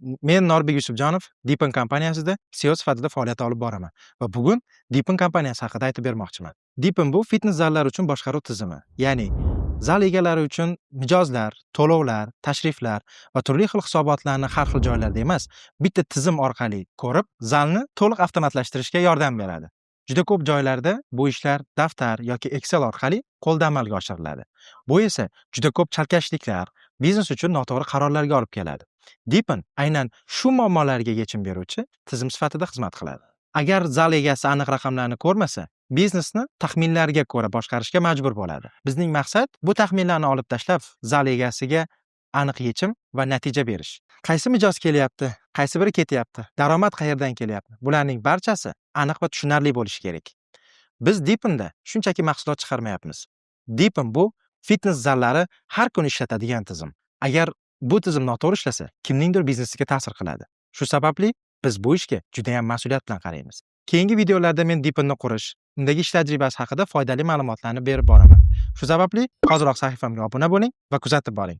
Men Norbek Yusufjonov Deepen kompaniyasida CEO sifatida faoliyat olib boraman va bugun Deepen kompaniyasi haqida aytib bermoqchiman. Deepen bu fitnes zallar uchun boshqaruv tizimi. Ya'ni zal egalari uchun mijozlar, to'lovlar, tashriflar va turli xil hisobotlarni har xil joylarda emas, bitta tizim orqali ko'rib, zalni to'liq avtomatlashtirishga yordam beradi. Juda ko'p joylarda bu ishlar daftar yoki Excel orqali qo'lda amalga oshiriladi. Bu esa juda ko'p chalkashliklar, biznes uchun noto'g'ri qarorlarga olib keladi. Deepen aynan shu muammolarga yechim beruvchi tizim sifatida xizmat qiladi. Agar zal egasi aniq raqamlarni ko'rmasa, biznesni taxminlarga ko'ra boshqarishga majbur bo'ladi. Bizning maqsad bu taxminlarni olib tashlab, zal egasiga aniq yechim va natija berish. Qaysi mijoz kelyapti, qaysi biri ketyapti, daromad qayerdan kelyapti? Bularning barchasi aniq va tushunarli bo'lishi kerak. Biz Deependa shunchaki mahsulot chiqarmayapmiz. Deepen bu fitnes zallari har kuni ishlatadigan tizim. Agar bu tizim noto'g'ri ishlasa, kimningdir biznesiga ta'sir qiladi. Shu sababli biz bu ishga juda ham mas'uliyat bilan qaraymiz. Keyingi videolarda men Deepenni qurish, undagi ish tajribasi haqida foydali ma'lumotlarni berib boraman. Shu sababli hoziroq sahifamga obuna bo'ling va kuzatib boring.